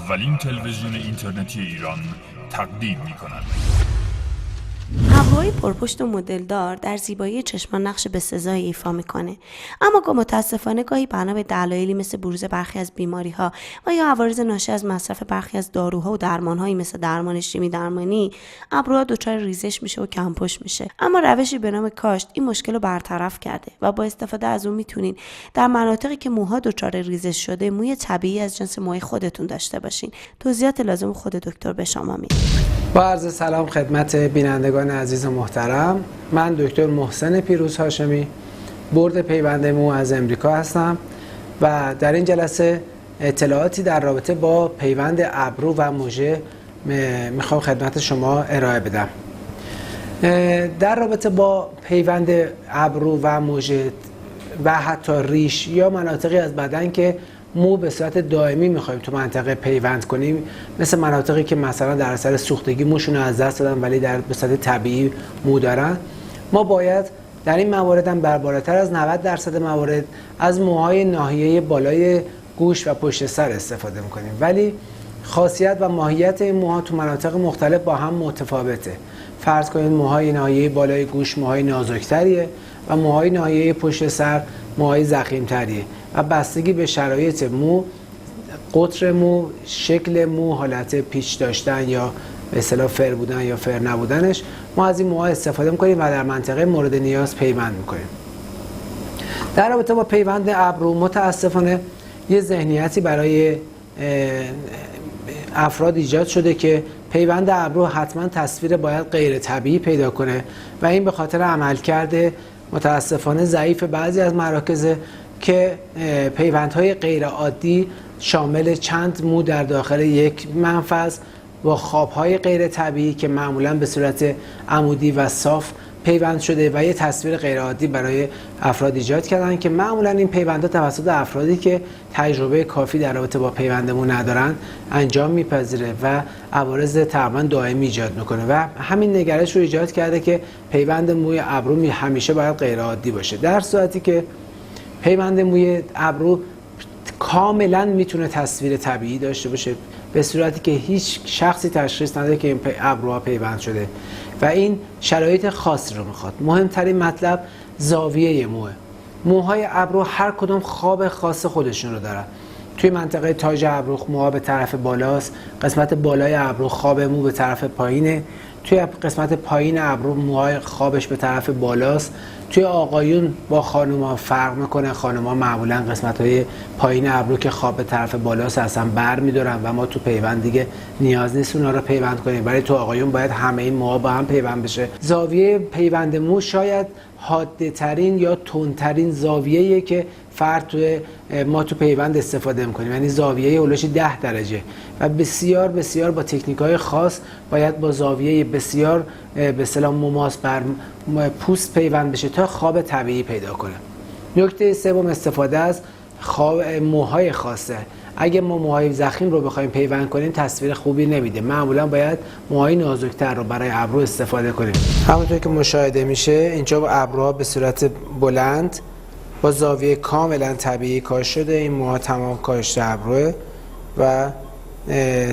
اولین تلویزیون اینترنتی ایران تقدیم می‌کند. ابروهای پرپشت و مدلدار در زیبایی چشمان نقش بسزایی ایفا میکنه، اما متاسفانه گاهی بنا به دلایلی مثل بروز برخی از بیماری‌ها و یا عوارض ناشی از مصرف برخی از داروها و درمان‌هایی مثل درمان شیمی درمانی، ابروها دچار ریزش میشه و کمپشت میشه. اما روشی به نام کاشت این مشکل رو برطرف کرده و با استفاده از اون میتونین در مناطقی که موها دچار ریزش شده موی طبیعی از جنس موهای خودتون داشته باشین. توضیحات لازم خود دکتر به شما میده. با عرض سلام خدمت بینندگان عزیز و محترم، من دکتر محسن پیروز هاشمی، بورد پیوند مو از امریکا هستم و در این جلسه اطلاعاتی در رابطه با پیوند ابرو و مژه میخوام خدمت شما ارائه بدم. در رابطه با پیوند ابرو و مژه و حتی ریش یا مناطقی از بدن که مو به صورت دائمی میخوایم تو منطقه پیوند کنیم، مثل مناطقی که مثلا در اثر سوختگی موشون رو از دست دادن ولی در به صورت طبیعی مو دارن، ما باید در این موارد هم بر بالاتر از 90% موارد از موهای ناحیه بالای گوش و پشت سر استفاده میکنیم، ولی خاصیت و ماهیت این موها تو مناطق مختلف با هم متفاوته. فرض کنید موهای ناحیه بالای گوش موهای نازکتریه و موهای ناحیه پشت سر موهای ضخیم‌تریه و بستگی به شرایط مو، قطر مو، شکل مو، حالت پیچ داشتن یا به اصطلاح فر بودن یا فر نبودنش، ما از این موها استفاده می‌کنیم و در منطقه مورد نیاز پیوند می‌کنیم. در رابطه با پیوند ابرو متاسفانه یه ذهنیتی برای افراد ایجاد شده که پیوند ابرو حتما تصویر باید غیر طبیعی پیدا کنه و این به خاطر عملکرد متاسفانه ضعیف بعضی از مراکز که پیوندهای غیر عادی شامل چند مو در داخل یک منفذ با خوابهای غیر طبیعی که معمولا به صورت عمودی و صاف پیوند شده و یه تصویر غیر عادی برای افراد ایجاد کردن که معمولا این پیوندها توسط افرادی که تجربه کافی در رابطه با پیوند مو ندارن انجام میپذیره و عوارض تقریبا دائمی ایجاد میکنه و همین نگرش رو ایجاد کرده که پیوند موی ابرو همیشه باید غیر عادی باشه، در صورتی که پیوند موی ابرو کاملا میتونه تصویر طبیعی داشته باشه، به صورتی که هیچ شخصی تشخیص نده که این ابروها پیوند شده و این شرایط خاصی رو میخواد. مهمترین مطلب زاویه موه. موهای ابرو هر کدوم خواب خاص خودشون رو دارن. توی منطقه تاج ابرو موها به طرف بالاست، قسمت بالای ابرو خواب مو به طرف پایینه، توی قسمت پایین ابرو موهای خوابش به طرف بالاست. توی آقایون با خانوما فرق میکنه، خانوما معمولا قسمت‌های پایین ابرو که خواب به طرف بالاست اصلا بر می‌دارن و ما تو پیوند دیگه نیاز نیست اونا رو پیوند کنیم، ولی تو آقایون باید همه این موها با هم پیوند بشه. زاویه پیوند مو شاید حاده‌ترین یا تندترین زاویه‌ایه که ما تو پیوند استفاده می‌کنیم، یعنی زاویه اولش 10 درجه و بسیار بسیار با تکنیک‌های خاص باید با زاویه بسیار به اصطلاح مماس بر پوست پیوند بشه تا خواب طبیعی پیدا کنه. نکته سوم استفاده از موهای خاصه. اگه ما موهای ضخیم رو بخوایم پیوند کنیم تصویر خوبی نمیده، معمولا باید موهای نازکتر رو برای ابرو استفاده کنیم. همونطور که مشاهده میشه اینجا ابروها به صورت بلند با زاویه کاملا طبیعی کاش شده، این موها تمام کاشته ابروه و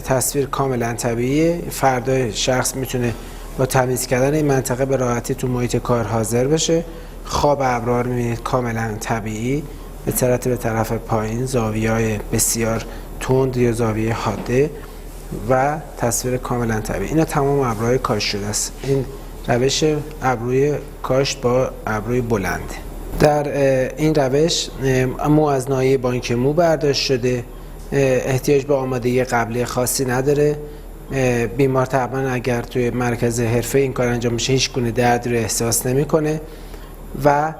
تصویر کاملا طبیعیه. فردا شخص میتونه با تمیز کردن این منطقه به راحتی تو محیط کار حاضر بشه. خواب ابروها رو میبینید کاملا طبیعی به طرف پایین، زاویه‌های بسیار تند یا زاویه حاده و تصویر کاملا طبیعی. اینا تمام ابروهای کاش شده است. این روش ابروی کاشت با ابروی بلند. در این روش مو از ناحیه بانک مو برداشت شده، احتیاج به آمادگی قبلی خاصی نداره. بیمار طبعا اگر توی مرکز حرفه این کار انجام میشه هیچ گونه دردی رو احساس نمیکنه و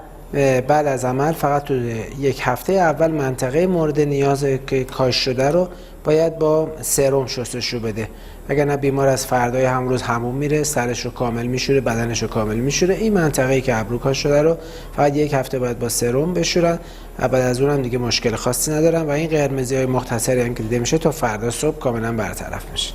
بعد از عمل فقط تو یک هفته اول منطقه مورد نیاز که کاش شده رو باید با سرم شستشو بده، اگر نه بیمار از فردای هم روز حموم میره، سرش رو کامل میشوره، بدنش رو کامل میشوره. این منطقه‌ای که ابرو کاش شده رو فقط یک هفته باید با سرم بشورن و بعد از اونم دیگه مشکل خاصی ندارن و این قرمزی‌های مختصری هم که دیده میشه تا فردا صبح کاملا برطرف میشه.